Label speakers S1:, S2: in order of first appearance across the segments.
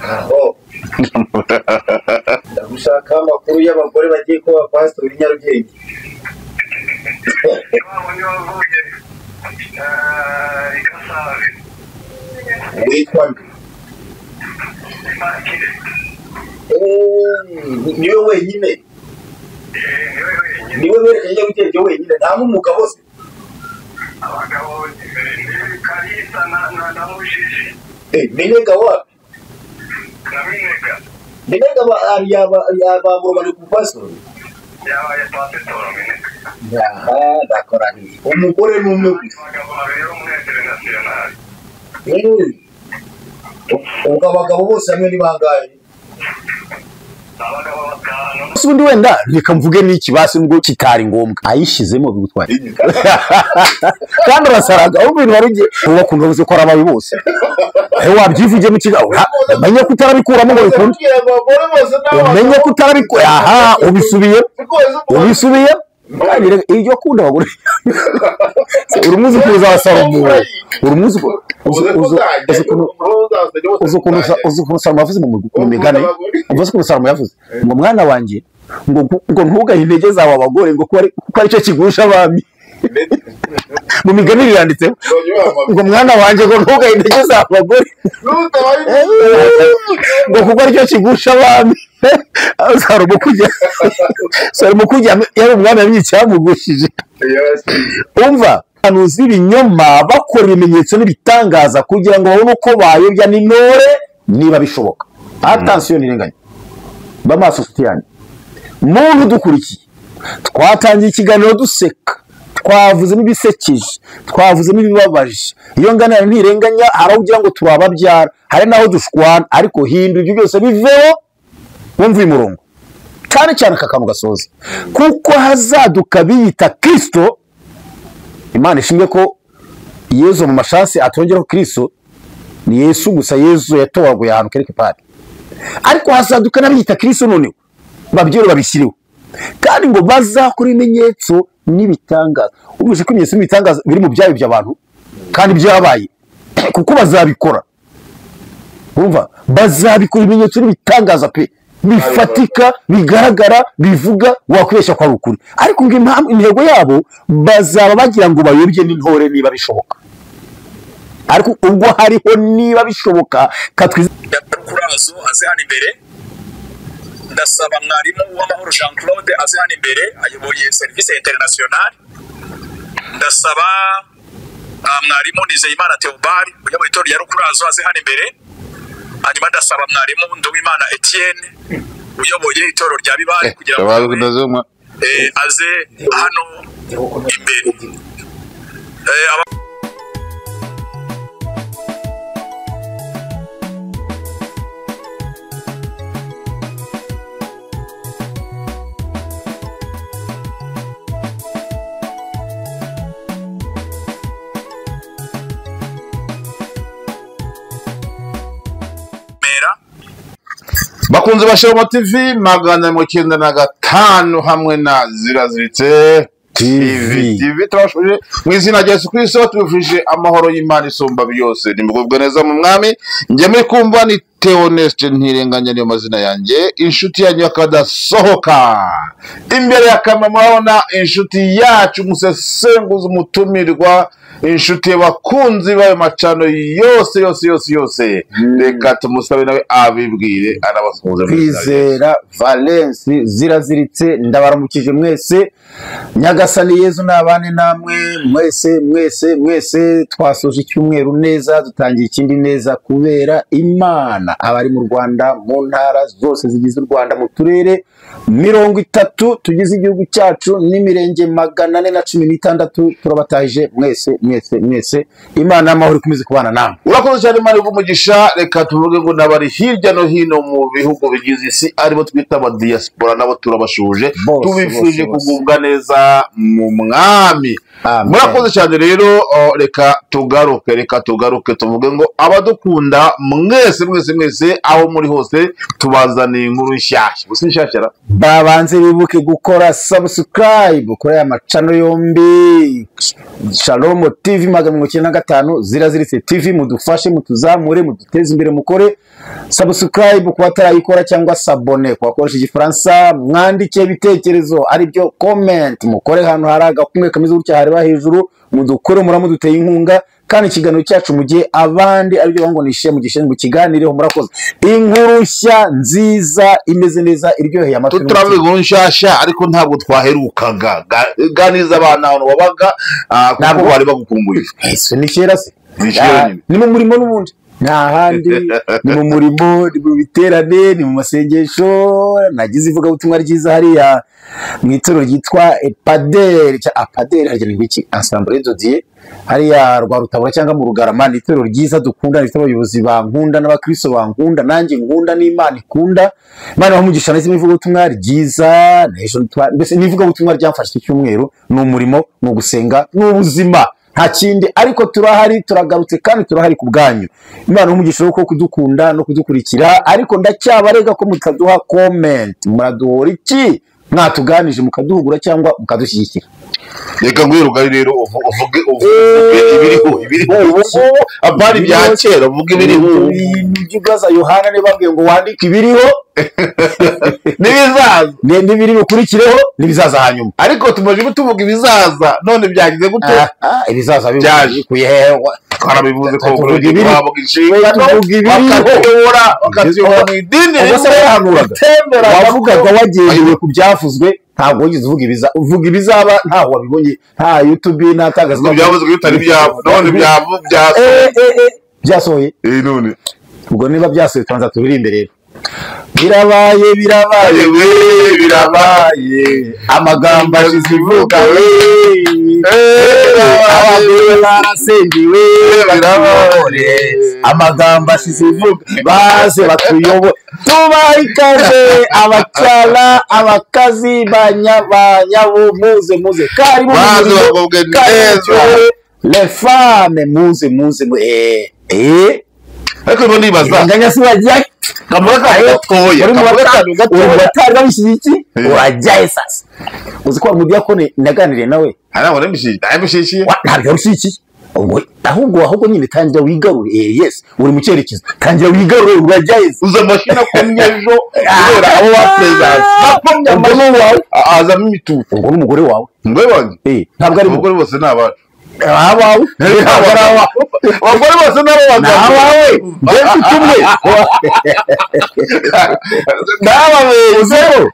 S1: aho ndagushaka amakuru y'abagore bagiye kuba pastor Nyarugenge witwa niwe wenyine niwe werekanye Nyarugenge wenyine nta mugabo se
S2: abagabo ni Kalisa na Mushishi
S1: Minega wapi
S2: na
S1: Minega yaba bari ku pastor
S2: yawa ya pastor Minega
S1: dakora ni umugore n'umwe abagabo bose hamwe ni bangahe
S3: ubundi wenda reka mvuge n'iki basi ngo kitari ngombwa ayishizemo bigutwaye kandi urasaraga ubu bintu warugiye bakunda ubuze ko arabaye bose wabyivugiye mu kigaho menye ko utarabikuramo ngo bikunde menye ko utarabikora aha ubisubiye iyo kunda bagore urumuzi kuza wasaramu urumuzi uzukuntu Salomo yavuze mu migani uvuze ko Salomo yavuze ngo mwana wanje ngo ntugahe intege zawe abagore ngo kuko ari cyo kigusha abami mu migani biranditse ngo mwana wanje ngo ntugahe intege zawe abagore ngo kuko ari cyo kigusha abami Salomo kujya yari umwana y'icyamugushije umva anuzi ibinyoma bakora ibimenyetso n'ibitangaza kugira ngo babone uko bayobya n'intore niba bishoboka attention nirenganya bamaso sutiyani muntu dukurikiye twatangiye ikiganiro duseka twavuze n'ibisekeje twavuze n'ibibabaje iyo ngana ntirenganya haravugira ngo turababyara hari naho dushwana ariko hindu ibyo byose biveho wumva umurongo cyane cyane kakamu gasoza kuko hazaduka biyita Kristo Imana ishimwe ko Yesu mu mashansi atongeraho Kristo ni Yesu gusa Yesu yatowaguye ahantu kereke pari ariko hasaduka nabiyita Kristo none babyoro babishyiriwe kandi ngo bazakora ibimenyetso n'ibitangaza ubuje ko ibimenyetso n'ibitangaza biri mu byayo by'abantu kandi byabaye kuko bazabikora urumva bazabikora ibimenyetso n'ibitangaza pe bifatika bigaragara bivuga wakwesha kwa rukuri ariko ngo intego yabo bazaba bagira ngo bayobye n'intore niba bishoboka ariko ubwo hariho niba bishoboka katwiza
S4: Kurazo aze hano imbere ndasaba mwarimu w'amahoro Jean Claude aze hano imbere ayoboye service international ndasaba mwarimu Nizeyimana Theobald uyoboye itorero ya Rukurazo aze hano imbere hanyuma ndasaba mwarimu Nduwimana Etienne uyoboye itorero rya Bibare kugira ngo aze hano imbere
S5: bakunze Bashobomo TV 195 hamwe na Ziraziritse TV turashuje mu izina rya Yesu Kristo tubifurije amahoro y'Imana isumba byose nimugubwe neza mu mwami ngiye muri kumva ni Theoneste ntirenganya niyo mazina yanjye inshuti yanyu akadasohoka imbere ya kamera murabona inshuti yacu musesenguza umutumirwa inshuti y'abakunzi bayo macano yose reka tumusabe nawe abibwire anabasuhuze
S3: Kwizera Valence Ziraziritse ndabaramukije mwese Nyagasani Yezu nabane namwe mwese twasoje icyumweru neza dutangiye ikindi neza kubera Imana abari mu Rwanda mu ntara zose zigize u Rwanda mu turere 30 tugize igihugu cyacu n'imirenge 416 turabatahije mwese Imana amahoro ikomeze kubana namwe
S5: urakoze cyane Imana y'umugisha reka tuvuge ngo nabari hirya no hino mu bihugu bigize isi aribo twita aba diaspora nabo turabashuje tubifurije kugubwa neza mu mwami murakoze cyane rero reka tugaruke tuvuge ngo abadukunda mwese aho muri hose tubazaniye inkuru nshyashya gusa nshyashya
S3: babanze bibuke gukora subscribe kuri aya macano yombi Shalom TV 95 ziraziritse TV mudufashe mutuzamure muduteze imbere mukore subscribe ku batarayikora cyangwa sabone ku bakoresha igifaransa mwandike ibitekerezo ari byo comment mukore hano hari agakumwe kameze gutya hareba hejuru mudukore muramuduteye inkunga kandi ikiganiro cyacu mu gihe abandi ari byo bangonishe mu gishengo kiganireho murakoze inkuru nshya nziza imeze neza iryoheye amatwi
S5: tutarabe inkuru nshasha ariko ntabwo twaherukaga ganiza abana hano wabaga kuko bari bagukumbuye
S3: ese ni kera se
S5: Nishiyoni.
S3: ni mu murimo n'ubundi nta handi ni mu murimo ni mu biterane ni mu masengesho nagize ivuga ubutumwa ryiza hariya mu itorero ryitwa Paderi Paderi harya ni iki Ensemble Dodier hariya rwa Rutabura cyangwa mu Rugarama ni itorero ryiza dukunda rifite abayobozi bankunda n'abakristo bankunda nanjye nkunda n'Imana ikunda Imana bamugisha neza ivuga ubutumwa ryiza mbese nivuga ubutumwa ryamfashe icyumweru ni umurimo no gusenga n'ubuzima nta kindi ariko turahari turagarutse kandi turahari ku bwanyu Imana umugisha wo kudukunda no kudukurikira ariko ndacyabarega ko mutaduha comment muraduhora iki mwatuganije mukaduhugura cyangwa mukadushyigikira
S5: reka ngwirugari rero uvuge ibiriho abari bya kera uvuge ibiriho
S3: byugaza Yohana ne babwiye ngo wandike ibiriho
S5: nibizaza
S3: n'ibiri bukurikireho nibizaza hanyuma
S5: ariko tumaje tuvuga ibizaza none byagize gute
S3: ibizaza
S5: byaje
S3: kuyehewa
S5: twarabivuze ko
S3: tuvuga ibiri
S5: bavuga inshinga bakatuyobora mu idini
S3: wavugaga wagendeye ku byavuzwe ntabwo wigeze uvuga ibizaba ntaho wabibonye nta YouTube nta tagazwa
S5: byavuzwe bitari byabo none
S3: byasohoye
S5: none
S3: ubwo niba byasohoye twanza tubiri imbere birabaye amagambo azivuga barasengiwe amagambo azivuga baze batuyobora tubaha ikaze abacyala abakazi muze karibu les femmes muze
S5: ariko no nibaza
S3: nganya si wajya
S5: kamura gatoya
S3: batari babishiki urajyaye sasa uzi ko umudiyakone naganiriye nawe
S5: ntabwo nabishikiye
S3: ntabwo bishiki ahubwo nyine tangira wigarure yes uri mu cyerekezo tangira wigarure urajyaye
S5: uza mashina ko nyejo kubera abo wapresence
S3: umugore wawe
S5: azamo imitutu
S3: ubwo n'umugore wawe
S5: umugore wanjye
S3: ntabwo ari
S5: umugore bose ni abacu
S3: abawe
S5: abagore bose ni
S3: abawe mbese tumwe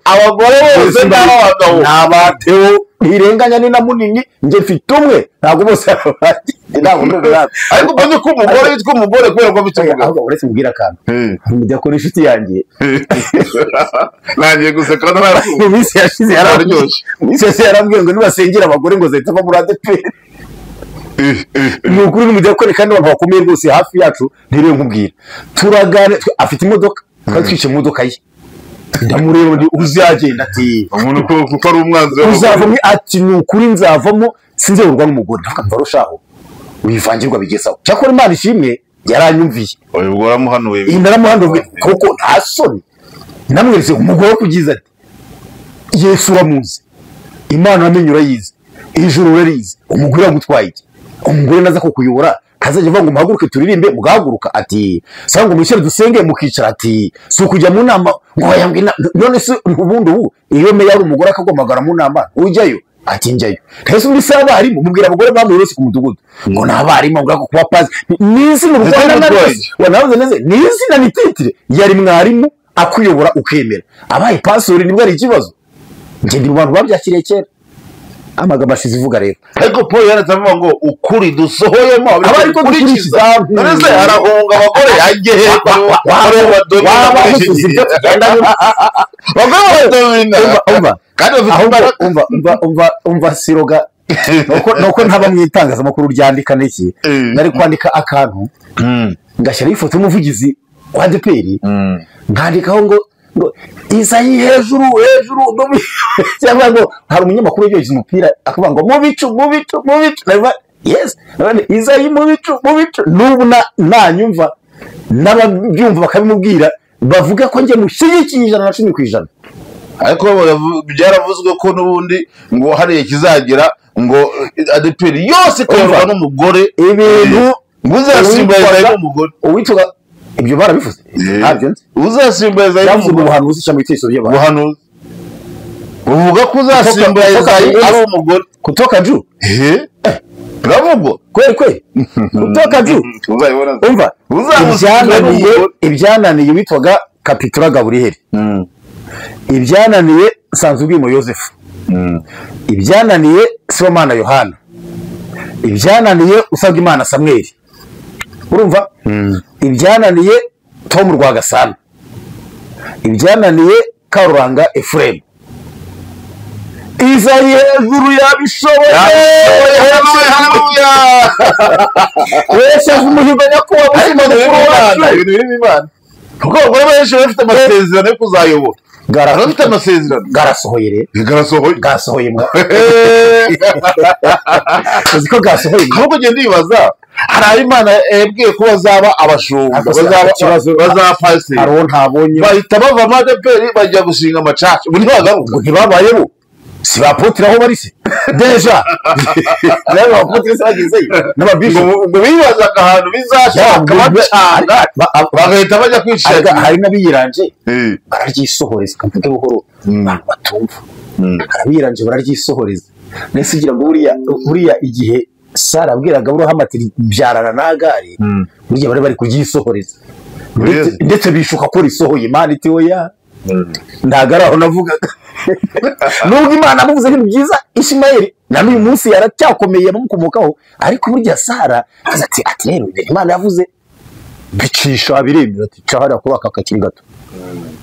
S5: abagore bose ni abagabo
S3: ni abateo ntirenganya ni na munini njye mfite umwe ntabwo bose
S5: ariko mbonye ko umugore witwa umugore kubera ko afite umugabo
S3: uretse mubwira akantu mujya kuri inshuti yanjye
S5: nangiye guseka
S3: mu minsi yashize yarambwiye ngo nibasengera abagore ngo zahita va muri ADEPR ni ukuri n'umudiyakoni kandi abantu bakomeye rwose hafi yacu ntiriwe nkubwira turagane afite imodoka twari twicaye mu modoka ye ndamureba ndi uzagenda ati
S5: umuntu kuko ari umwanzi
S3: uzavamo ati ni ukuri nzavamo sinzerurwa n'umugore ndavuga mva rushaho wivangirwa bigezaho cyakora Imana ishimwe yaranyumviye
S5: ubwo waramuhanuye
S3: naramuhanuye kuko nta soni namweretse umugore kugiza ati Yesu uramuzi Imana amenye urayizi ijuru urarizi umugore yagutwaye iki umugore naza kukuyobora kazajya avuga ngo muhaguruke turirimbe mugahaguruka ati sanga umushyire dusenge mukicara ati si ukujya mu nama ngo yambwira none se ubundi ubu iyo meya ari umugore akagomagara mu nama ujyayo ati njyayo ntese undi se abarimu mubwira abagore bambaye bose ku mudugudu ngo ni abarimu ngo kuba pazi n'izi mu Rwanda wanavuze neza n'izina ni titire yari mwarimu akuyobora ukemera abaye pasori nibwo ari ikibazo njye ndi mu bantu babyakiriye kera amagambo ashize ivuga rero
S5: ariko Paul yaratavuga ngo ukuri dusohoyemo
S3: abari ko dukurikiza
S5: none se arahunga abagore yagiye hepfo
S3: umva siroga nuko ntaba mu itangazamakuru ryandika n'iki nari kwandika akantu ngashyiraho ifoto y'umuvugizi wa ADEPR nkandikaho ngo Isayi hejuru cyangwa ngo hari umunyamakuru yogize umupira akavuga ngo mu bicu yes Isayi mu bicu n'ubu nanyumva n'ababyumva bakabimubwira bavuga ko njye mushyigikiye 110%.
S5: ariko byaravuzwe ko n'ubundi ngo hariye kizagera ngo adeperi yose iterwa n'umugore
S3: ibintu
S5: uzasimburiza n'umugore
S3: uwitwa ibyo barabivuze ntabyo nzi
S5: uzasimburiza
S3: yavuze mu buhanuzi cyangwa ibitekerezo by'abantu
S5: ubuhanuzi uvuga ko uzasimburiza ari umugore
S3: kutoka juu
S5: biravugwa
S3: kweli kutoka juu umva ibyananiye witwaga Kapitura Gaburiyeli ibyananiye Sanzubwimo Yosefu ibyananiye Sibomana Yohana ibyananiye Usabwimana Samuel urumva ibyananiye Tom Rwagasana ibyananiye Karuranga Ephraim iza hejuru yabishoboye wese umuhigo nyakubahwa ubuzima bw'uwacu
S5: ibintu birimo imana kuko abagore benshi bafite amasezerano yo kuzayobora bafite amasezerano
S3: garasohoye rero gasohoye mwa uzi ko gasohoye
S5: ahubwo ugenda wibaza hari aho imana yabwiye ko bazaba abashumba bazaba pasiteri
S3: hari uwo ntabonye
S5: bahita bava amadeperi bajya gushinga amacaca ubu ntibagaruka
S3: ntibabayeho si bapotira aho bari se deja rero bapotira se bagezeyo n'ababisho
S5: ngo bibazaga ahantu bizashaka bacanga bagahita bajya kwishakira
S3: hari n'abiyiranje bararyisohoreza kamvuge buhoro batumva harabiyiranje bararyisohoreza nese ugira ngo buriya igihe Sara abwiraga Aburahamu ati byarana na Agari burya bari kugyisohoreza ndetse bishuka ko risohoye Imana iti oya ndagaraho navugaga nubwo Imana amuvuze ibintu byiza Ishimayeli na n'uyu munsi yaracyakomeye amukomokaho ariko burya Sara ati rero Imana yavuze bicisha abiremera ati cahara kubaka akakiri gato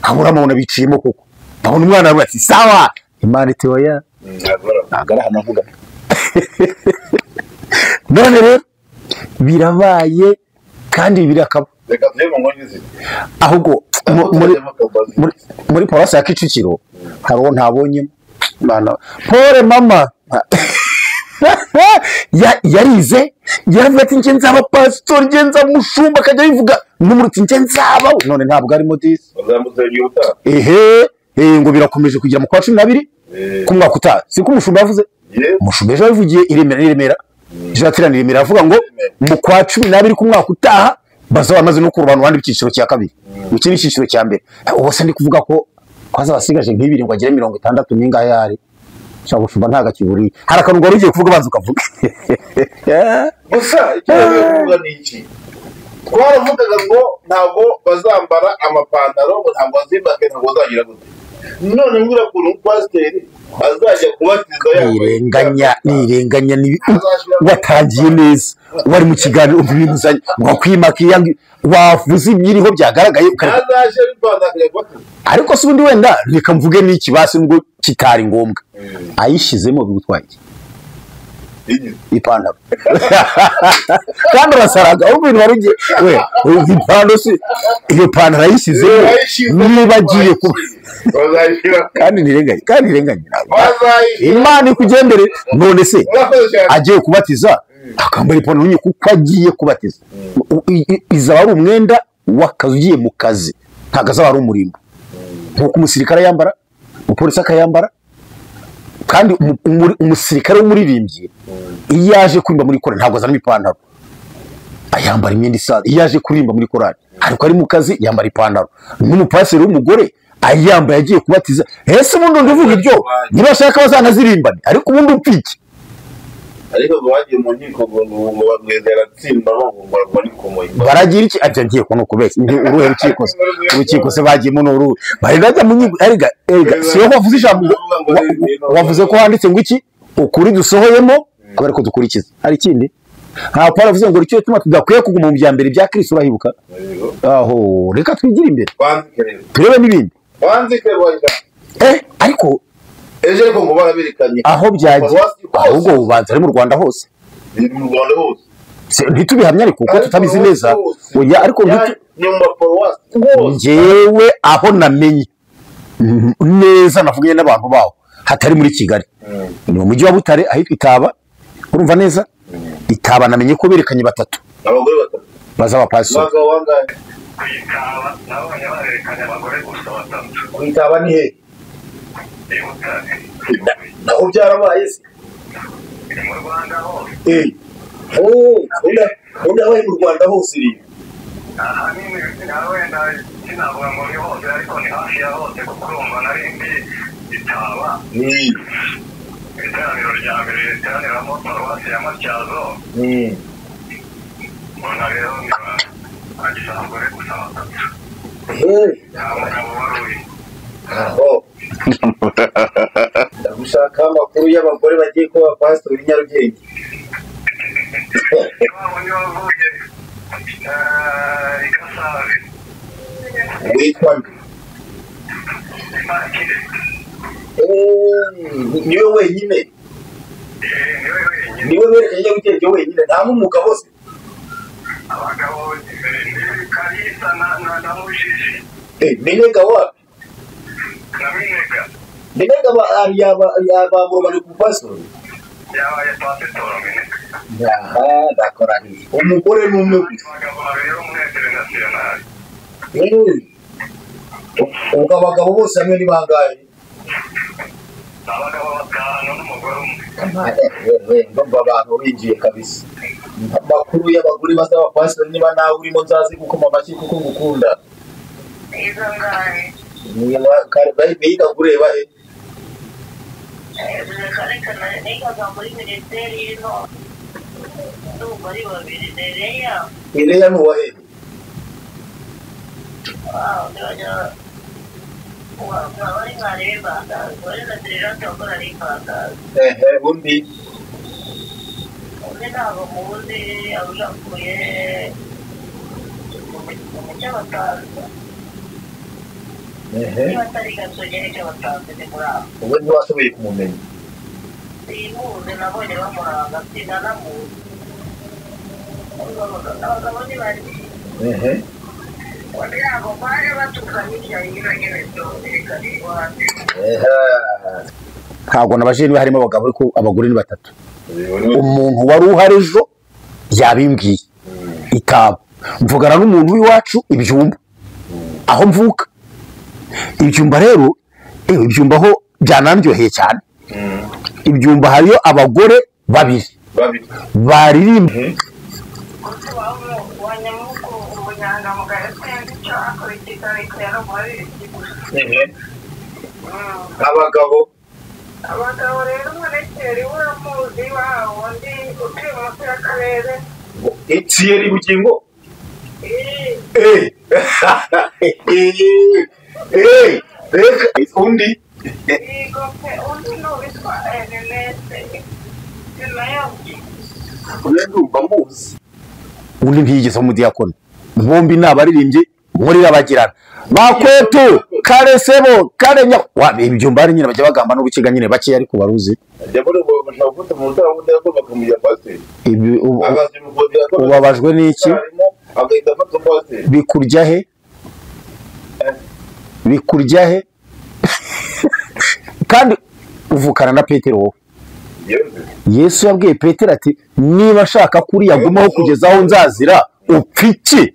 S3: Aburahamu abona biciyemo koko babona umwana we ati sawa Imana iti oya ndagaraho navuga none rero birabaye kandi birakaba ahubwo muri Paruwasi ya Kicukiro hari uwo ntabonye Pole mama yarize yaravuga ati nje nzaba pastor nje nzaba mushumba akajya bivuga n'umuruti nje nzaba none ntabwo arimo disi ngo birakomeje kugira mu kwa 12 ku mwaka utaha siko umushumba yavuze umushumba ejo yavugiye iremera Jatirana iremera avuga ngo mu kwa 12 ku mwaka utaha bazaba bamaze no kurubana abandi biciciro cya kabiri iki ni cyiciro cya mbere ubose ndi kuvuga ko kwaza basigaje nk'ibiri ngo agire 60 ninga yari cyangwa ushumba ntaga kiburi hari akantu ngo rugiye kuvuga banza ukavuga
S5: gusa icyo bivuga ni iki twaravugaga ngo ntabwo bazambara amapantaro ngo ntabwo bazimbake ntabwo bazagira gute none ngira ko pasiteri azajya kubatiza
S3: nirenganya watangiye neza wari mu kiganiro ubibuzanye ngo kwimaka wavuze ibyiriho byagaragaye
S5: azaje bibandakanye
S3: ariko se ubundi wenda reka mvuge n'iki basi ngo kitari ngombwa ayishizemo bigutwaye ipantaro kandi urasaraga ahubwo ibintu wari ugiye we ipantaro si iyo pantaro ayishizemo niba agiye kuba kandi nirenganye Imana ikugendere none se agiye kubatiza akambara ipantaro nyine kuko agiye kubatiza izaba ari umwenda w'akazi ugiye mu kazi ntabwo azaba ari umurimbo nk'uko umusirikare yambara umupolisi akayambara kandi umusirikare w'umuririmbyi iyo yaje kuririmba muri korali ntabwo azana ipantaro ayambara imyenda isanzwe iyo yaje kuririmba muri korali ariko ari mu kazi yambara ipantaro n'umupasiteri w'umugore ayambaye agiye kubatiza ese ubundi ndivuga ibyo niba ashaka bazanazirimbane ariko ubundi upfiki
S5: ariko bagiye mu nkiko ngo bagwezera tsimba ngo ari komoyi
S3: baragira iki ati ngiye ko no kubeshya uruhe rukiko se bagiyemo n'uruhe bari bajya mu nkiko erega siyo wavuze ijambo wavuze ko handitse ngo iki ukuri dusohoyemo kubera ko dukurikiza hari ikindi nta Paul avuze ngo icyo tuma tudakwiye kuguma mu bya mbere bya Kristo urahibuka aho reka twigire imbere turebe n'ibindi ariko
S5: ejo ariko ngo baraberekanye
S3: aho byagiye ahubwo ubanza ari mu Rwanda hose ntitubihamya ariko kuko tutabizi neza oya ariko njyewe aho namenye neza navuganye n'abantu baho hatari muri Kigali ni mu mujyi wa Butare ahitwa Itaba urumva neza Itaba namenye ko berekanye batatu
S5: abagore batatu
S3: bazaba pastor
S1: Itaba ni he naho byarabaye se
S2: mu Rwanda hose.
S1: Undi abaye mu Rwanda hose iri.
S2: Ahanini wenda sinavuga ngo ni hose ariko ni hafi ya hose kuko urumva nari ndi Itaba. Iteraniro rya mbere riteraniramo paruwasi ya Matyazo. Mbona rero agisanzwe ari gusa batatu. Umugabo wari uri.
S1: Aho. Ndagushaka amakuru y'abagore bagiye kuba pastori Nyarugenge.
S2: Ni wavuye Gasave.
S1: Witwa nde?
S2: Makire.
S1: Niwe wenyine. Niwe wenyine Nyarugenge wenyine nta n'umugabo se.
S2: Abagabo ni Kalisa na Mushishi.
S1: Minega wapi?
S2: Na Minega.
S1: Minega yaba bari ku pastori.
S2: Yabaye pasitoro Minega.
S1: Ndakora nti umugore n'umwe gusa.
S2: Abagabo rero muri international.
S1: Ubwo abagabo bose hamwe ni bangahe?
S2: Abagabo batanu n'umugore umwe.
S1: Ndumva abantu binjiye kabisa. Amakuru y'abagore bazaba pastor niba nawe urimo nzazi gukoma amashyi kuko ngukunda.
S2: Izo ngahe?
S1: Niba kare biga kureba he?
S2: Niga muri minisiteri ino. Ndumva ari babiri Nereya.
S1: Nereya ni uwa he?
S2: Wari nkareba wari na direct akora ari panda.
S1: Undi
S2: ntabwo muzi abujakuye mu cy'abatanzi. Niba atari gasogere cy'abatanzi ni muri aho.
S1: Ubu ntiwashoboye kumumenya.
S2: Simuzi nabonye bamuranga sinanamuzi. Abagabo ni bari. Ntabwo bari batuka hirya hino nyine byerekana iwanjye.
S3: ntabwo nabajije niba harimo abagabo ariko abagore ni batatu. Umuntu wari uhari ejo yabimbwiye Itaba mvugana n'umuntu w'iwacu Ibyumba aho mvuka. Ibyumba rero Ibyumba ho byanandyoheye cyane. Ibyumba hariyo abagore babiri baririmba
S2: abagabo rero umunekeri w'amuzi wawo ndi utuye munsi y'akarere
S1: Thierry Bugingo. Undi
S2: undi n'uwitwa Ernest Sinayobye.
S1: ndumva muzi.
S3: undi ntiyigeze mu diakoni. Bombi nabaririmbye muri rabagirana bakwetu kare sebo kare nya wa Ibyumba ari nyine bajya bagamba n'ubukiga nyine bake ariko baruzi. Ubabajwe n'iki? Bikurya he? Bikurya he? Kandi uvukana na Petero wowe. Yesu yabwiye Petero ati niba ashaka kuri yagumaho kugeza aho nzazira upfiki.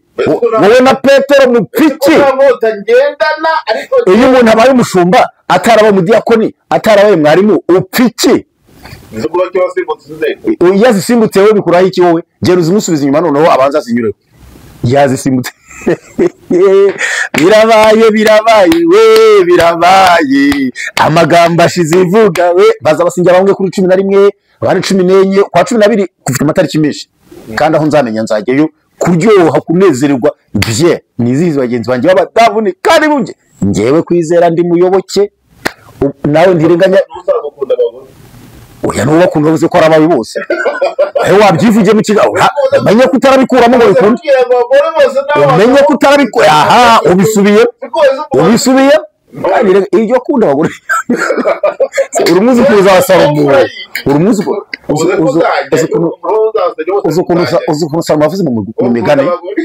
S3: Wowe na Petero mupfiki. Iyo umuntu abaye umushumba atarabaye umudiyakoni atarabaye mwarimu upfiki. Yazisimbutse wowe bikuraho iki wowe? Gera uzimusubiza inyuma noneho abanza zinyureho. Yazisimbutse. Birabaye we birabaye amagambo ashize ivuga we baza basingira bamwe kuri 11 abandi 14 kwa 12 kufite amatariki menshi kandi aho nzamenya nzajyeyo kuryoha kunezererwa bye nizihiza bagenzi banjye babadabune kandi bunge ngewe kwizera ndi muyoboke nawe ntirenganya oya no bakunda bose ko arabaye bose ayo wabyivuje mu kigaho menye kutarabikuramo ngo bikunde menye kutarabikora aha ubisubiye kandi iryo kunda bagore urumuzi kuza wasalomo urumuzi uzukuntu Salomo yavuze mu migani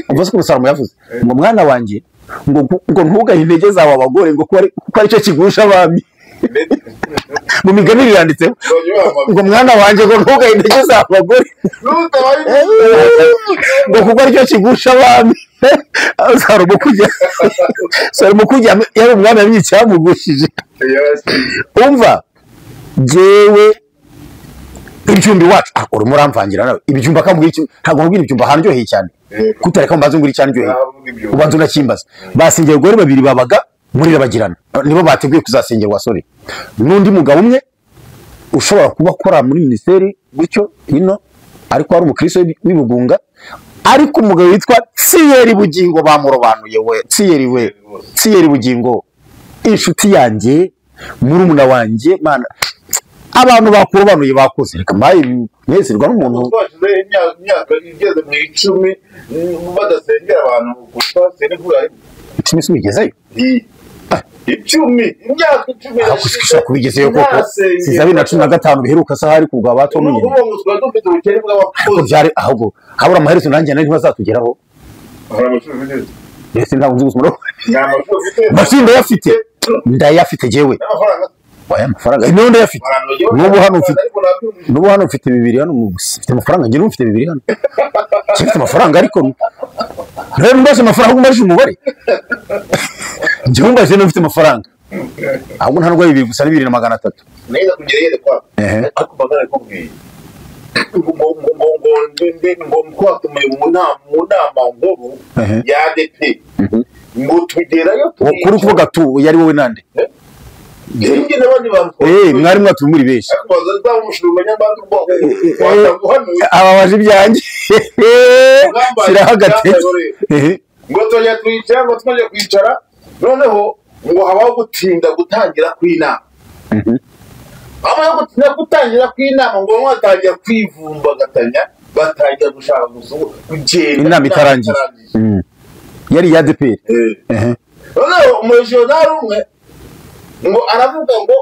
S3: uvuze ko Salomo yavuze ngo mwana wanjye ngo ntugahe intege zawe abagore ngo kuko ari cyo kigusha abami mu migani biranditse ngo mwana wanjye ngo ntugahe intege zawe abagore ngo kuko ari cyo kigusha abami. Salomo kujya yari umwana y'icyamugushyije umva jewe ibyumba iwacu urimo uramvangira nawe ibyumba kambwira iki ntabwo nkubwira ibyumba hanryoheye cyane kutareka mbaze nguri cyandyoheye ubanza unakimbaza basingiye gore babiri babaga muri Rabagirana nibo bateguye kuzasengerwa sore n'undi mugabo umwe ushobora kuba akora muri ministeri gutyo ino ariko ari umukristo w'ibugunga ariko umugabo witwa Thierry Bugingo bamurobanuye we Thierry Bugingo inshuti yanjye murumuna wanjye mana abantu bakurobanuye bakoze reka mbaye nezerwa n'umuntu
S5: twashize imyaka igeze mu 10 badasengera abantu gusa senegura
S3: icumi simigezeyo
S5: 10 imyaka 10
S3: akushikisha kubigezeyo koko sizabi na 15 biheruka sahari kugwa bato munye ariko byari ahubwo habura amaherezo nanjye nari ntibazatugeraho yesi ntabwo nzi gusoma mashinde yafite ndayafite jewe waya amafaranga ino ndayafite nubu hano mfite 2 hano mfite amafaranga ngiye mfite 2 hano mfite amafaranga ariko rero mbaje amafaranga umaje umubare njye mfite amafaranga ahubwo nta ndwaye 2 gusa 2,300
S5: neza kugereye kwa ariko bagara kubwiye ngo kwatume mu nama ngoro ya ADP ngo tugerayo
S3: kuri kuvuga tu yari wowe nande
S5: Ingi n'abandi bantu
S3: mwari mwatu muri benshi
S5: bazaza umushumba nyambantu bwo
S3: aba waje byanjye siraho gatete
S5: ngo toya twicara ngo twaje kwicara noneho ngo habaho gutinda gutangira kw'inama amaye gutinda gutangira kw'inama ngo mwatangira kwivumbagatanya batangira gushaka kugenda
S3: inama itarangiye yari ya DPR
S5: noneho umuregionari umwe ngo aravuga ngo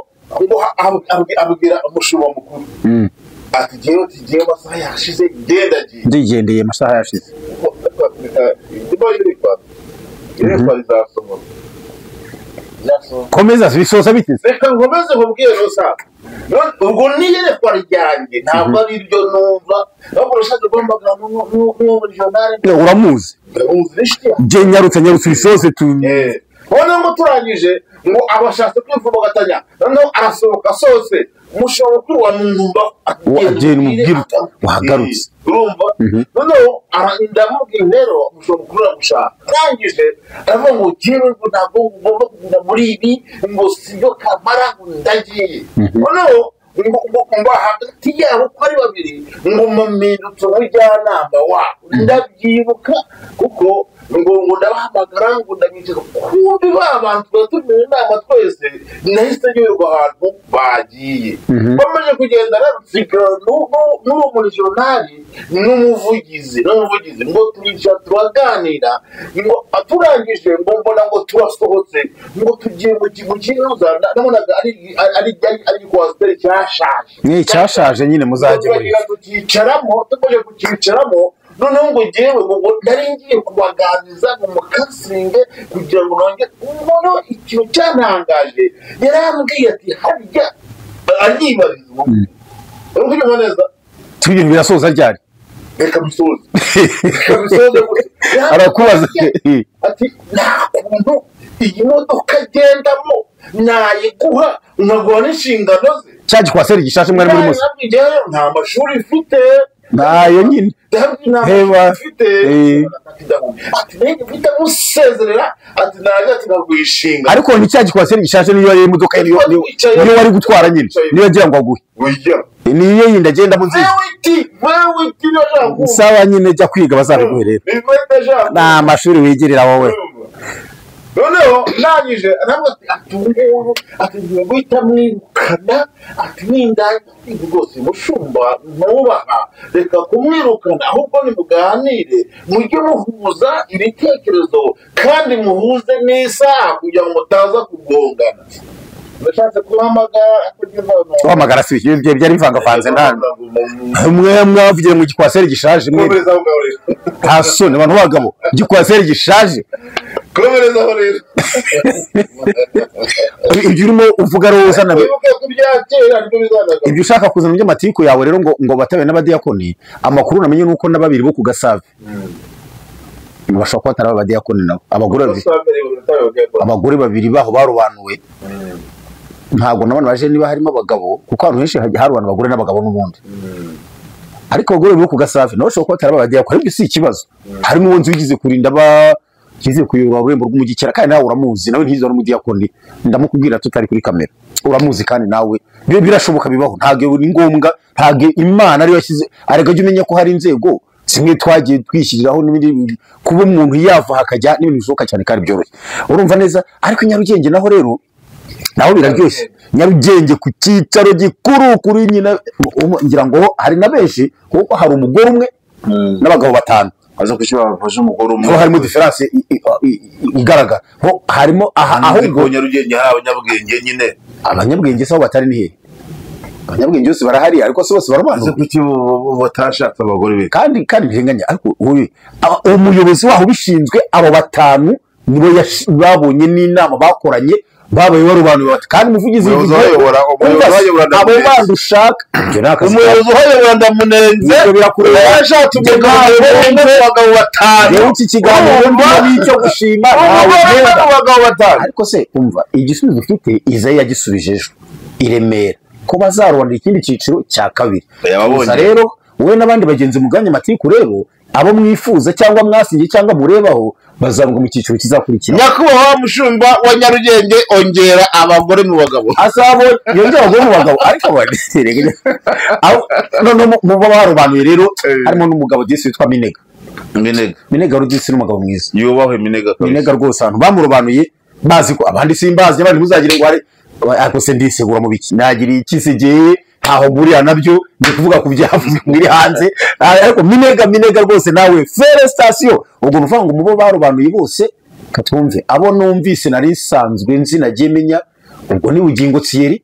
S5: abwira umushumba mukuru ati jewe amasaha yashize
S3: ndigendeye amasaha yashize komeza bisoza biteze
S5: reka nkomeze nkubwire rosa ubwo niyerekwa ryanjye ntabwo ari ryo numva ahubwo urashaka guhamagara n'umuregionari
S3: uramuzi je nyarutse bisoze tu
S5: none ngo turangije ngo abashatse kwivubagatanya noneho arasohoka sose umushobora kuri wa numva
S3: agenda umubwira wagarutse
S5: urumva noneho ndamubwira rero umushobora kuri gushaka rangije aravuga ngo jewe ngo ntabwo ngomba kugenda muri ibi ngo sibyo kamara ndagiye noneho ngo hagati yabo ko ari babiri ngo mumindutse umujyanama wabo ndabyibuka kuko ngo ndabahamagara ngo ndabicaza kumbi babantu batumira inama twese nahise nyoberwa ahantu bagiye bamaze kugenda rarufika n'uwo muregionari n'umuvugizi ngo turicara turaganira ngo turangije ngo mbona ngo turasohotse ngo tugiye mu kiruza nabonaga ari kwasiteri
S3: cyashaje nyine muzajye muri
S5: tumaze kukicaramo noneho ngo jewe ngo nari ngiye kubaganiza mu mukasinge kugira ngo noneho ikintu cyantangaje yarambwiye ati harya anyibariza urumva neza
S3: tubintu birasoza ryari
S5: reka bisoze
S3: arakubaza
S5: ati nta kuntu iyi modoka agendamo nayiguha nkaguha n'inshingano ze
S3: cya gikwaseri gishashe mwari muri musa
S5: nta mashuri ifite
S3: nayo nyine
S5: heba ati nenge mfite musezerera ati naje ati nagwishinga
S3: ariko ni cya gikwaseri gishashe niyo yari imodoka niyo wari gutwara nyine niyo agira ngo aguhe niyo yindi agenda mu nzira sawa nyine jya kwiga bazabiguherera nta mashuri wigerera wowe
S5: noneho nangije ntabwo atunguru ati guhita mwirukana ati nindaye rwose mushumba nubaha reka kumwirukana ahubwo nimuganire mujye muhuza ibitekerezo kandi muhuze n'isaha kugira ngo mutaza kugongana ndashatse
S3: kuhamagara si ibyo byari bivangavanze ntabwo mwe mwavugiye mu gikwaseri gishaje mwe nta soni abantu bagabo gikwaseri gishaje
S5: komerezaho rero
S3: ibyo urimo uvuga rero uzana ibyo ushaka kuzana by'amatiku yawe rero ngo batabe n'abadiyakoni amakuru namenye nuko na babiri bo ku Gasave bashobora kuba atari abadiyakoni nabo abagore babiri baho barobanuwe ntabwo nabona baje niba harimo abagabo kuko abantu henshi hari abantu bagore n'abagabo n'ubundi ariko abagore bo ku Gasafi nabo shoko batari babajya ko ariko si ikibazo harimo uwo nzi wigize kurinda kize kuyobora urembo rw'umujyi kera kandi nawe uramuzi nawe ntizo n'umudiyakoni ndamukubwira tutari kuri kamera uramuzi kandi nawe birashoboka bibaho ntabwo ni ngombwa ntabwo Imana ari yashyize arega jye umenya ko hari inzego simwe twagiye twishyiriraho n'ibindi kuba umuntu yava hakajya n'ibintu bishoboka cyane kandi byoroshye urumva neza ariko Nyarugenge naho rero naho biraryoshye Nyarugenge ku cyicaro gikuru kuri nyina ngira ngo hari na benshi kuko hari umugore umwe n'abagabo batanu
S5: aza kushira bafashe umugore umwe
S3: harimo difference igaragara ho harimo
S5: aho Nyarugenge hari abanyabwenge nyine
S3: abanyabwenge saho batari nihe abanyabwenge bose barahari ariko se bose barabanze
S5: kuki batashatse abagore be
S3: kandi ntenganya ariko umuyobozi waho bishinzwe abo batanu nibo babonye n'inama bakoranye babaye barubanuye bati kandi umuvugizi
S5: uyobora
S3: abo bandi ushaka
S5: umuyobozi uyobora ndamunenze
S3: birakureba
S5: yashatse umugabo batanu
S3: iki kiganiro n'icyo gushima
S5: abagabo batanu
S3: ariko se umva igisubizo ufite Izayi yagisubije ejo i Remera ko bazarondera ikindi cyiciro cya kabiri gusa rero wowe n'abandi bagenzi muganye matiku rero abo mwifuza cyangwa mwasinye cyangwa murebaho bazavuga mu cyiciro kizakurikira
S5: nyakubahwa mushumba wa Nyarugenge ongera abagore mu bagabo
S3: asabo yongera abagore mu bagabo ariko baneserege no mu barubanuye rero harimo n'umugabo disi witwa Minega rudisi n'umugabo mwiza
S5: yubahwe Minega
S3: rwose abantu bamurubanuye bazi ko abandi simbazi abandi muzagire ngo ari ariko se ndisegura mu biki nagira ikisegeye ntaho buriya nabyo ndi kuvuga ku byavuze muri hanze ariko Minega rwose nawe felicitation ubwo nuvuga ngo mubo barubanuye bose katwumve abo numvise nari sanzwe nzi nagiye menya ubwo ni Bugingo Thierry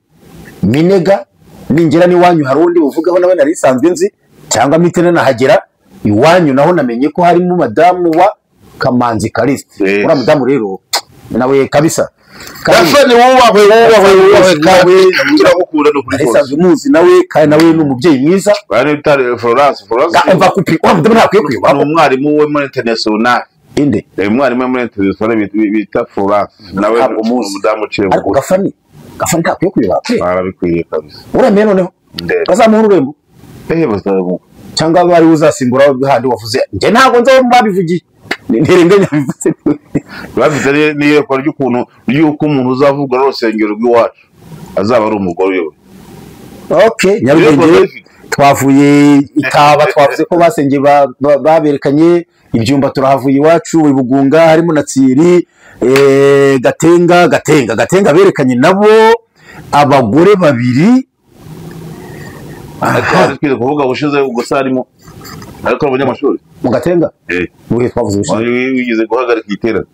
S3: Minega ningera ni wanyu hari undi uvugaho nawe nari sanzwe nzi cyangwa mitene nahagera iwanyu naho namenye ko harimo madamu wa Kamanzi Caliste ura madamu rero nawe kabisa
S5: Kafani wubahwe kawe ngira gukura no kuri
S3: kose muzi nawe kandi nawe n'umubyeyi mwiza
S5: bari utare Florence
S3: umva kupi wabudemo ntakwiye kwiba
S5: umwarimu we muri international
S3: inde
S5: umwarimu muri international bita Florence nawe umudamu ciye
S3: ariko Gafani ntakwiye kwiba
S5: arabikwiye kabisa
S3: uramenye noneho bazamuha urembo
S5: bazamuha
S3: cyangwa bari uzasimbura handi wavuze nge ntago nzo babivugiye ntirenganya bivuze
S5: bavuze niyo kwa ry'ukuntu yuko umuntu uzavuga rusengero rw'iwacu azaba ari umugore we
S3: okay Nyarugenge twavuye Itaba twavuze ko basengeye baberekanye ibyumba turahavuye iwacu Bugunga harimo na Thierry Gatenga berekanye nabo abagore babiri
S5: twize kuvuga ushize gusarimo ariko abanyamashuri
S3: mu Gatenga muhe twavuze
S5: ushize wigize guhagarika iterana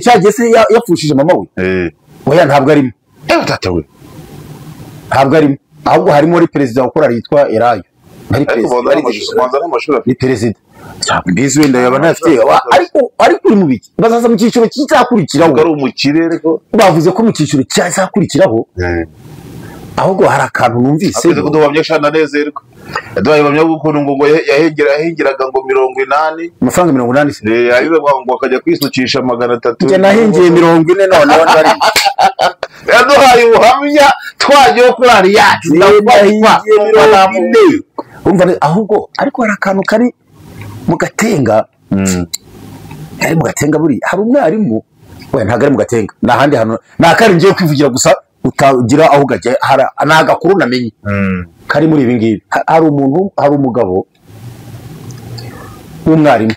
S3: cyagese yapfushije mama we oya ntabwo arimo
S5: tatawe
S3: ntabwo arimo ahubwo harimo ari president ukora yitwa Erayo ari president bizi wenda yaba nafite ariko uri mu biki bazaza mu cyiciro kizakurikiraho
S5: ari umukire ariko
S3: bavuze ko mu cyiciro cyazakurikiraho ahubwo hari akantu numvise
S5: ko ndobamye shana nezerwa Edwaye bamya gukuntu ngo yahengeraga ngo 80
S3: amafaranga 80
S5: yayize ngo akajya kwisukisha 300
S3: nje nahengiye 40 none bari
S5: yaduhaye ubuhamya twagiye kurari yacu
S3: umva ahubwo ariko hari akantu kari mu Gatenga ari mu Gatenga buri hari umwarimu we ntago ari mu Gatenga nahandi hano nakari ngiye kwivugira gusa utagira aho gajya nagakuru namenye kari muri ibi ngibi hari umuntu hari umugabo w'umwarimu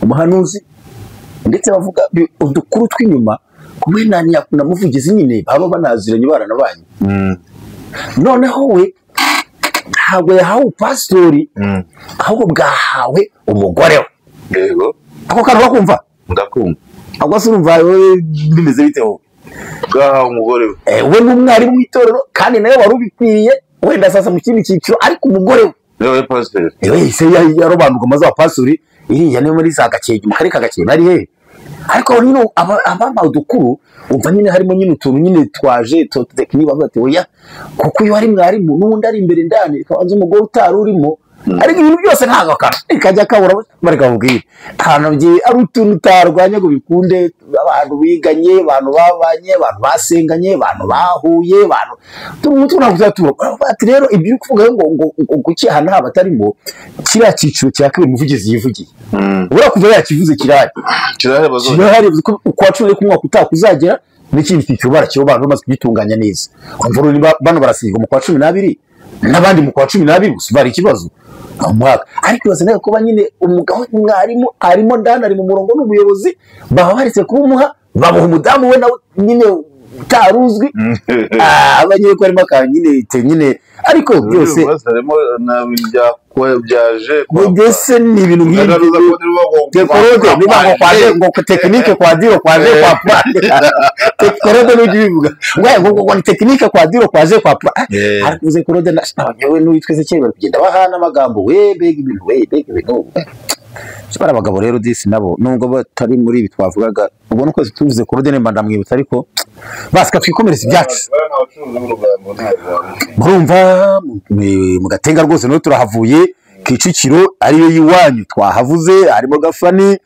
S3: umuhanuzi ndetse bavuga udukuru tw'inyuma kumwe na muvugizi nyine baba banaziranye barana banyu noneho we ntabwo yahawe pastori ahubwo bwahawe umugore we
S5: yego
S3: ako kantu bakumva
S5: ndakumva
S3: ahubwo se urumva bimeze bite wowe
S5: bwahawe umugore
S3: we n'umwarimu w'itorero kandi nawe wari ubikwiriye wenda sasa mu kindi cyiciro ariko umugore we
S5: yewe pastor
S3: se yarobanurwa amaze wa pastori iriya niyo muri za Gakenge mu karere ka Gakenge ari he ariko nyine abama udukuru umva nyine harimo nyine utuntu nyine twaje tekiniki bavuga ati oya kuko iyo ari mwarimu n'undi ari imbere ndani kabanza umugore utari urimo ariko ibintu byose ntabwo kajya kabura bari kamubwira ahantu ari utuntu utarwanya ngo bikunde abantu biganye abantu babanye abantu basenganye abantu bahuye abantu tumwe ntabwo tuzatura bati rero ibyo kuvuga ngo kuki hano haba atarimo kiriya cyiciro cya kabiri umuvugizi yivugiye ubura kuva yakivuze kirahari kwa cumi ku mwaka utaha kuzagera n'ikindi cyiciro barakiho abantu bamaze kugitunganya neza umva niba bano barasiga mu kwa 12 n'abandi mu kwa 12 gusa bari ikibazo umwaka ariko bazana kuba nyine umugabo mwarimu arimo ndana ari mu murongo n'ubuyobozi baba baretse kubumuha babuha umudamu we nawe nyine utaruzwi abanye ko arimo nyine ariko byose
S5: byaje
S3: mbese ni ibintu nk'ibyo tekorode niba ngo kwaje ngo tekinike kwa diro kwaje kwa pra tekorode n'ibyo bivuga ngo ni tekinike kwa diro kwaje kwa pra ariko uze korode nawe n'uwitweze cye bari kugenda bahana amagambo we bega ibintu Sipara abagabo rero disi nabo nubwo batari muri ibi twavugaga ubwo nuko tuvuze korode nemba ndamwibutsa ariko basika twikomereza ibyacu murumva mu Gatenga rwose no turahavuye Kicukiro ariyo yiwanyu twahavuze harimo Gafani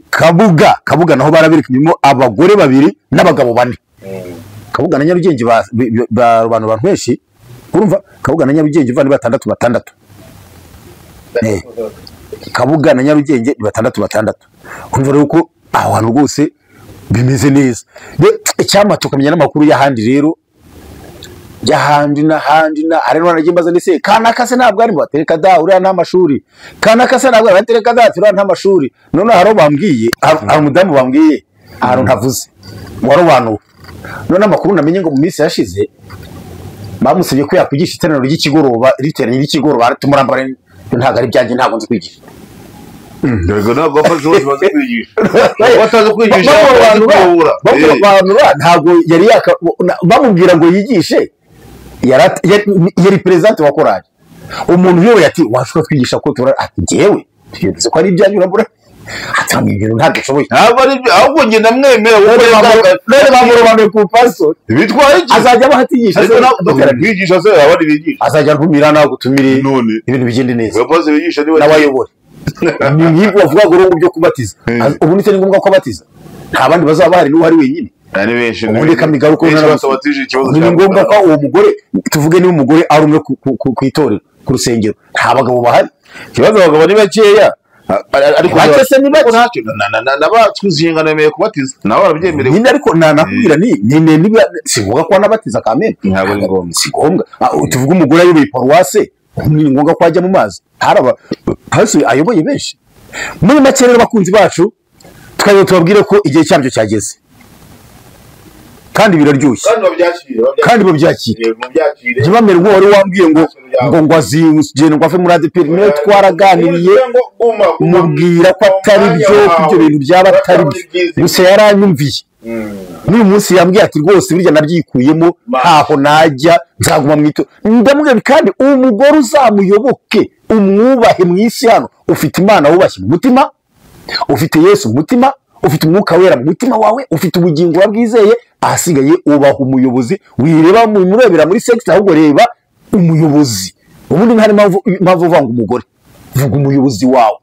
S3: Kabuga naho barabirikimo abagore babiri n'abagabo bane Kabuga na Nyarugenge ba abantu bantu urumva Kabuga na Nyarugenge bane batandatu Kabuga na Nyarugenge batandatu umva rero ko aho hantu rwose bimeze neza icyama tukamenya n'amakuru y'ahandi rero y'ahandi na ari no nagimbaza ndetse kana kase ntabwo ari batereka da uriya nta mashuri kana kase ntabwo batereka da uriya nta mashuri none haro bambwiye ari umudamu bambwiye haro ntavuze warobanuwe none amakuru namenye ngo mu minsi yashize bamusabye ko yakwigisha iteraniro ry'ikigoroba riteranye ry'ikigoroba tumurambare ntabwo ari byanjye ntabwo nzi kwigisha
S5: Ndego ntabwo bafashe bose kwigisha bataze kwigisha
S3: abantu ntabwo yari bamubwira ngo yigishe yari president wa korali umuntu yewe yati washaka kwigisha ko tura jewe tuzi ko ari ibyanyu urabura atanga ibintu ntabwo shoboye
S5: ntabwo ari ahubwo nge ndamwemera
S3: none bamurobane ku pastor
S5: bitwaye
S3: azajya bahatigisha
S5: kwigisha se abandi bigisha
S3: azajya ntumira nawe gutumire ibintu bigende neza
S5: bapoze bigisha niwe
S3: n'abayobora ni bavuga ngo byo kubatiza ubu ni cyane ngombwa ko batiza nta bandi bazaba bahari n'uhari wenyine
S5: ari benshi
S3: ubundi kamigaruko
S5: n'abatije ikibazo
S3: ni ngombwa ko uwo mugore tuvuge niba umugore ari umwe ku itorero ku rusengero nta bagabo bahari
S5: ikibazo abagabo ni bakeya ariko
S3: bakese ni bake
S5: n'abatwiziye ngo nemeye kubatiza nawe barabyemerewe
S3: nyine ariko nanakubwira niba sivuga ko anabatiza kamere
S5: ntabwo ari ngombwa
S3: si ngombwa tuvuge umugore ayoboye paruwase ni ngombwa ko ajya mu mazi haraba hasi ayoboye benshi muri make rero bakunzi bacu twari tubabwire ko igihe cyabyo cyageze kandi biraryoshye kandi babyakire ntibamere nk'uwari wambwiye ngo azigende ngo ave muri ADPR niyo twaraganiriye mubwira ko atari byo ibyo bintu byaba atari byo gusa yaranyumviye n'uyu munsi yambwiye ati rwose birya nabyikuyemo ntaho najya nzaguma mwito ndamubwira kandi umugore uzamuyoboke umwubahe mu isi hano ufite Imana wubashye mu mutima ufite Yesu mu mutima ufite umwuka wera mu mutima wawe ufite ubugingo wabwizeye ahasigaye ubaha umuyobozi wireba murebera muri sex ahubwo reba umuyobozi ubundi ntari mpamvu vanga umugore vuga umuyobozi wawe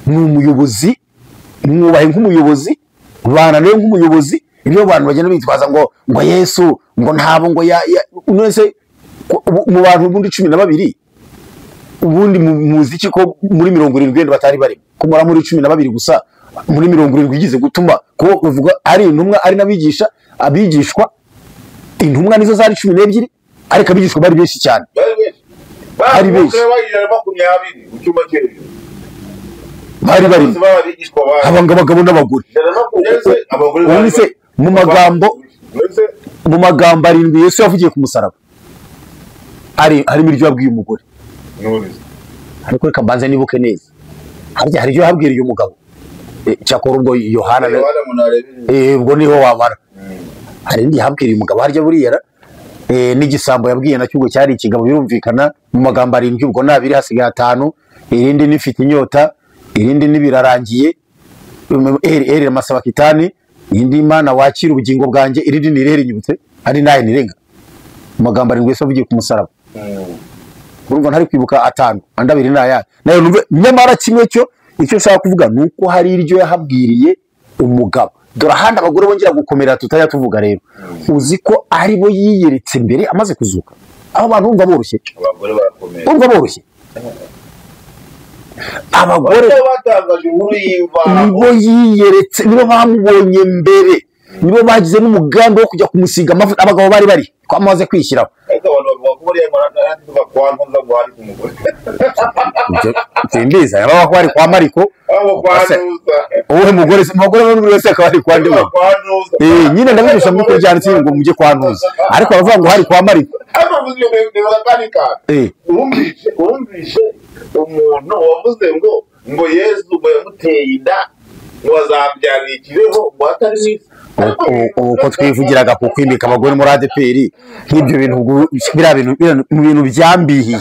S3: ni umuyobozi mwubahe nk'umuyobozi bana nawe nk'umuyobozi ibyo abantu bagenda bitwaza ngo Yesu ngo ntabo ngo unese mu bantu ubundi 12 ubundi muziki ko muri 70 batari bari kumara muri 12 gusa muri 70 igize gutuma ko uvuga ari intumwa ari nabigisha abigishwa intumwa nizo zari 12 ariko abigishwa bari benshi cyane bari benshi bari abagabo n'abagore ubonise mu magambo arindwi Yesu yavugiye ku musaraba hari miryo yabwiye umugore ariko reka mbanze nibuke neza hari ibyo yabwiriye umugabo cyakora ubwo Yohana ubwo niho wabara hari indi yabwiriye umugabo harya buriya n'igisambo yabwiye nacyo ubwo cyari ikigabo birumvikana mu magambo arindwi ubwo nabiri hasigaye 5 irindi nifite inyota irindi nibirarangiye amasaba kitani indi Imana wakira ubugingo bwanjye irindi nirere nyibutse ari naye nirenga magambo arindwi Yesu avugiye ku musaraba urumva ntari kwibuka atanu andi abiri n'aya nayo numve nyamara kimwe cyo icyo nshaka kuvuga ni uko hari iryo yahabwiriye umugabo dore ahandi abagore bongera gukomera tutajya tuvuga rero uzi ko ari bo yiyeretse mbere amaze kuzuka abo bantu bumva boroshye
S1: abagore barakomeye
S3: bumva boroshye abagore
S1: batangaje inkuru y'imvaho
S3: nibo yiyeretse nibo bamubonye mbere nibo bagize n'umugambi wo kujya kumusiga amavuta abagabo bari ko amaze kwishyiraho
S1: ariko abantu bavuga ko buriya marandi tuva kwa ntuza ngo hari ku mugore
S3: Simbiza yaba ko ari kwa Mariko
S1: abo kwa ntuza
S3: uwe mugore buri wese akaba ari kwa ndiwe nyine ndabigisha muri kujyana ngo mujye kwa ntuza ariko bavuga ngo hari kwa Mariko
S1: ariko muzyo ndeba kanika umvishe umuntu wavuze ngo Yesu ngo yamuteye inda ngo azabyarira ikibeho ngo atari
S3: uko twivugiraga ku kwimika abagore muri ADPR nk'ibyo bintu biriya bintu byambihiye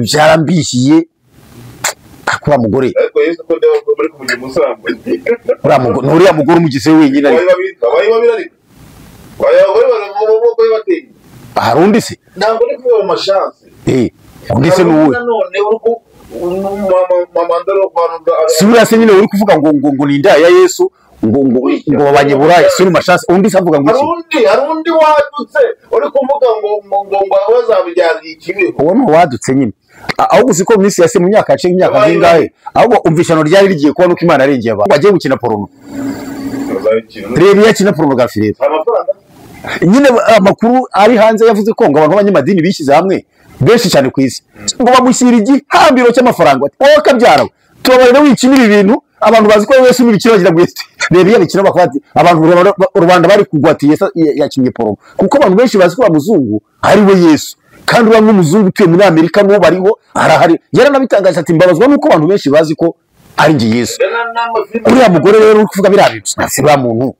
S3: byarambihiye akura mugore
S1: ariko Yesu ko ndeba ko muri kumujya musambo
S3: uriya mugore umugise wenyine
S1: ariko babiri ariko abagore baravuga bateye
S3: hari undi se
S1: ntabwo ari kuba mu chance
S3: undi se nuwe
S1: none uruko mama ndaro kwanza
S3: sura se nyine uri kuvuga ngo ni inda ya Yesu ngo babanye burayi suri mashasi undi savuga ngo
S1: harundi wadutse uri kuvuga ngo bazabijyana ikibiho
S3: uwo no wadutse nyine ahubwo siko minsi yase mu myaka yace imyaka zingahe ahubwo umvishano ryari rigiye kuba nuko Imana arengeye abantu bagiye gukina porno rero yakina pornography rero nyine amakuru ari hanze yavuze ko ngo abantu b'abanyamadini bishyize hamwe benshi cyane ku isi ngo bamushyira igihambiro cy'amafaranga wowe kabyara tubabarira wikinira ibintu abantu bazi ko Yesu n'ibikiro bagira gwese rero yabikira bakati abantu rubanda bari kugwatiye yakinye porno kuko abantu benshi bazi ko bamuzungu ari we Yesu kandi bamwe muzungu tuye muri Amerika no bariho arahari yaranabitangaje ati mbabazwa nuko abantu benshi bazi ko ari ngi Yesu uriya mugore rero uri kuvuga birabitse si ba muntu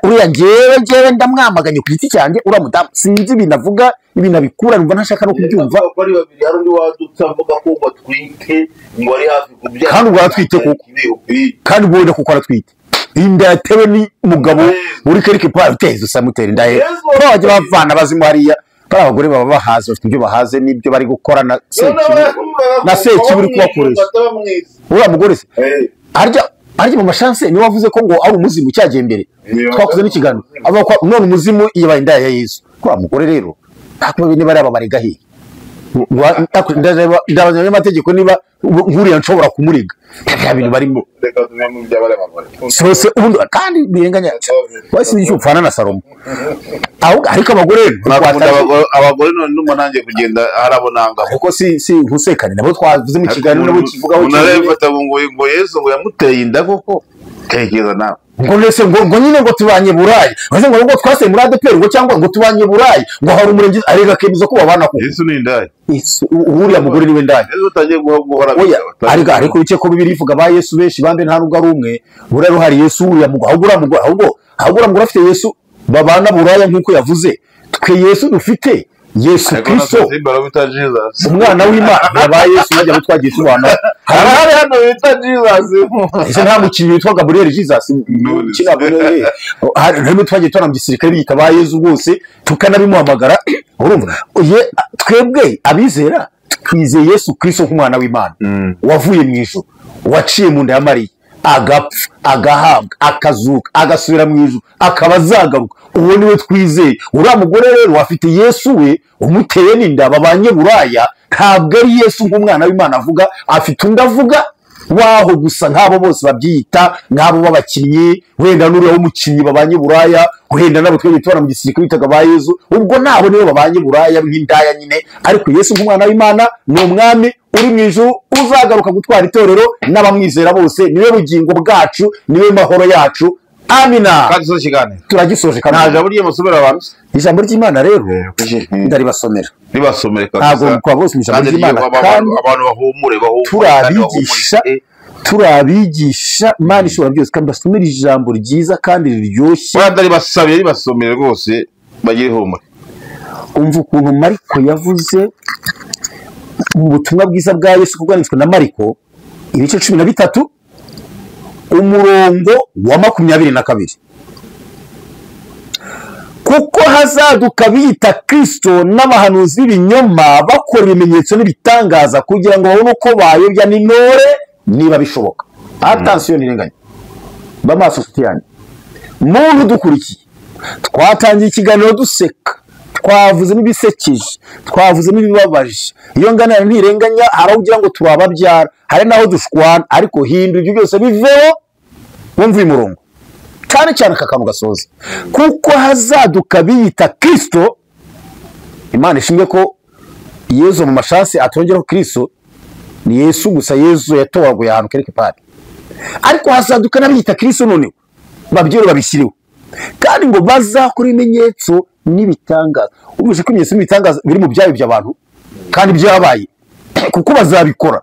S3: uriya ngewe ndamwamaganye ku giti cyanjye uramudamu sinzi ibintu avuga ibintu abikura numva ntashaka no kubyumva
S1: bari babiri hari undi wadutse avuga ko ngo twite ngo ari hafi kubyara
S3: kandi ubwo aratwite kuko kandi ubwo wenda kuko aratwite inda yatewe ni mugabo uri kereke pa uteze samutera inda ye ko bajya bavana bazimu hariya bari abagore baba bahaze bafite ibyo bahaze n'ibyo bari gukora na seki buri kubakoresha uriya mugore se arya mu mashanse ni wavuze ko ngo ari umuzimu cyagiye mbere twakoze n'ikigano avuga ko none umuzimu yabaye inda ya Yesu kwa mugore rero ntakubwe niba ari ababariga he ndabanya amategeko niba nkuriya nshobora kumuriga ya bintu barimo sose ubundi kandi birenganya wese nicyo upfana na Salomo ariko abagore
S5: abagore none numva nanjye kugenda harabonanga
S3: kuko si nkusekane nabo twavuze mu kiganiro nabo kivugaho
S5: unarefata ngo Yesu ngo yamuteye inda koko tekeza nawe
S3: ngo nese ngo nyine ngo tubanye burayi baze ngo twase muri ADPR ngo cyangwa ngo tubanye burayi ngo hari umurenge arega kemizo ko babana ko
S5: Yesu ni ndaye
S3: uriya mugore niwe ndaye
S5: Yesu utagiye guhora
S3: ariko bice ko bibiri ivuga ba Yesu benshi bambe nta nubwo ari umwe burero hari Yesu uriya mugore ahubwo afite Yesu babana buraya nkuko yavuze twe Yesu dufite Yesu Kristo umwana w'Imana yaba Yesu yajya twagiye tubana
S5: hari hano bita Jesus
S3: ese nta mukinyi witwa Gabriel Jesus kinabone hari twagiye tubana mu gisirikare bita ba Yesu bose tukanabimuhamagara urumva twebwe abizera twizeye Yesu Kristo nk'umwana w'Imana wavuye mu ijuru waciye mu nda ya Mariya agapfa agahabwa akazuka agasubira mu ijuru akaba azagaruka uwo niwe twizeye uriya mugore rero afite Yesu we umuteye n'inda babanye buraya ntabwo ari Yesu nk'umwana w'Imana avuga afite undi avuga waho gusa nk'abo bose babyita nk'abo b'abakinnyi wenda n'uriya w'umukinnyi babanye buraya wenda nabo twebwe tubana mu gisirikare bitaga ba Yesu ubwo nabo nibo babanye buraya nk'indaya nyine ariko Yesu nk'umwana w'Imana ni umwami uri mu ijuru uzagaruka gutwara itorero n'abamwizera bose niwe bugingo bwacu niwe mahoro yacu amina
S5: kandi so kigane
S3: turagisoje kandi
S5: naje buriye musomera abantu
S3: ijambo ry'Imana rero ndaribasomera
S5: nibasomere
S3: ntabwo kwa bose ijambo ry'Imana
S5: abantu bahumure
S3: turabigisha Imana ishobora byose kandi basomera ijambo ryiza kandi riryoshye
S5: bandari basabiye ribasomere rwose bagire humure
S3: umva ukuntu Mariko yavuze mu butumwa bwiza bwa Yesu kubwanitswe na Mariko ibice 13 umurongo wa 22 ko kuko hazaduka biyita Kristo n'abahanuzi b'ibinyoma bakora ibimenyetso n'ibitangaza kugira ngo babone uko bayobya n'intore niba bishoboka. Attention nirenganya bamaso sutiyani muntu dukurikiye, twatangiye ikiganiro duseka, twavuze n'ibisekeje, twavuze n'ibibabaje. Iyo ngana ntirenganya aravugira ngo turababyara, hari naho dushwana, ariko hindura ibyo byose biveho wumva umurongo cyane cyane kakanu gasoza. Kuko hazaduka biyita Kristo, Imana ishimwe ko Yesu mu mashasi atongeraho Kristo ni Yesu gusa, Yesu yatowaguye ahantu kereke pari, ariko hazaduka n'abiyita Kristo noneho babyero babishyiriwe kandi ngo bazakora ibimenyetso n'ibitangaza. Ubuje ko ibimenyetso n'ibitangaza biri mu byayo by'abantu kandi byabaye, kuko bazabikora.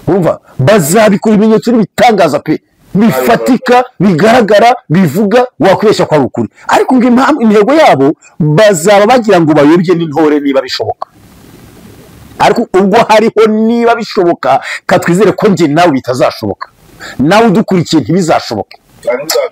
S3: Urumva bazabikora ibimenyetso n'ibitangaza pe bifatika, bigaragara, bivuga, wakwesha kwa rukuri. Ariko ngo intego yabo bazaba bagira ngo bayobye n'intore niba bishoboka. Ariko ubwo hariho niba bishoboka, katwizere ko nge nawe bitazashoboka, nawe udukurikiye ntibizashoboke.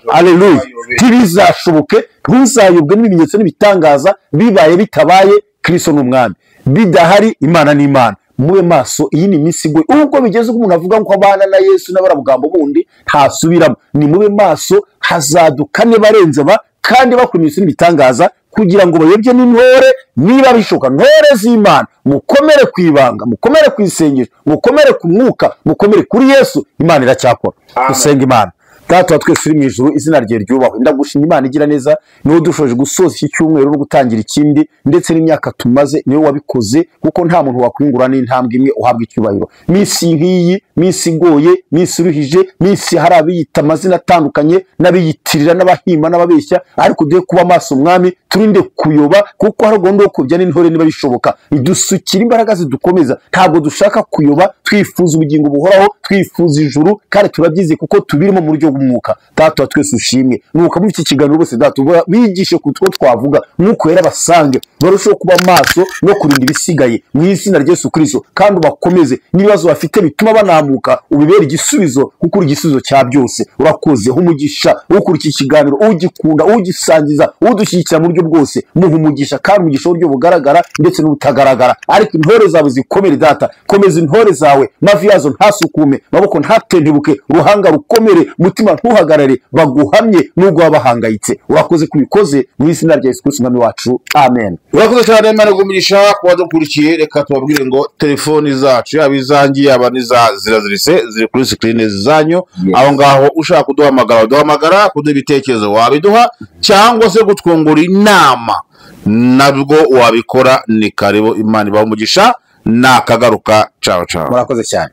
S3: Haleluya, ntibizashoboke. Ntuzayobwe n'ibimenyetso n'ibitangaza, bibaye bitabaye Kristo n'umwami, bidahari Imana n'Imana. Mube maso, iyi ni iminsi igoye. Ubwo bigeze ko umuntu avuga ngo abana na Yesu n'abarabugambo bundi ntasubiramo. Ni mube maso, hazadukane barenze ba kandi bakora ibimenyetso n'ibitangaza kugira ngo bayobye n'intore niba bishoboka. Ntore z'Imana, mukomere kwibanga, mukomere kwisengesha, mukomere ku mwuka, mukomere kuri Yesu. Imana iracyakora. Dusenga Imana. Data twese uri mu ijuru, izina rye ryubahwe. Ndagushimira Imana igira neza, niwe dushoje gusoza iki cyumweru no gutangira ikindi, ndetse n'imyaka tumaze niwe wabikoze, kuko nta muntu wakwingura n'intambwe imwe uhabwa icyubahiro. Misi nk'iyi, misi igoye, misi ruhije, misi hari abiyita amazina atandukanye n'abiyitirira n'abahimba n'ababeshya, ariko duhe kuba maso mwami, turinde kuyoba, kuko hari gahunda yo kubya n'intore niba bishoboka. Idusukira imbaraga zidukomeza, ntabwo dushaka kuyoba, twifuza ubugingo buhoraho, twifuza ijuru, kandi turabyize kuko tubirimo mu buryo bw'umwuka. Data twese ushimwe, nuko muri iki kiganiro bose data bigishe ku two twavuga, nuko yera basange barushaho kuba maso no kurinda ibisigaye mu izina rya Yesu Kristo, kandi ubakomeze n'ibibazo bafite bituma banamuka, ubibera igisubizo, kuko uri igisubizo cya byose. Urakoze umugisha ukuri iki kiganiro, ugikunda, ugisangiza, udushyigikira mu buryo bwose, muha umugisha kandi umugisha uburyo bugaragara ndetse n'ubutagaragara. Ariko intore zawe zikomere data, komeza intore zawe, mavi yazo ntasukume, maboko ntatentebuke, ruhanga rukomere, mutima ntuhagarare, baguhamye nubwo wabahangayitse. Urakoze kubikoze mu izina rya Yesu Kristo umwami wacu, amen.
S5: Urakoze cyane Imana igumugisha kuba dukurikiye. Reka tubabwire ngo telefoni zacu yaba izangiye yaba zirazirise ziri kuri screen zanyu. Aho ngaho ushaka kuduhamagara uduhamagara, kuduha ibitekerezo wabiduha, cyangwa se gutwungura inama nabwo wabikora. Ni karibu. Imana ibahe umugisha, nakagaruka. Ciao ciao.
S3: Murakoze cyane.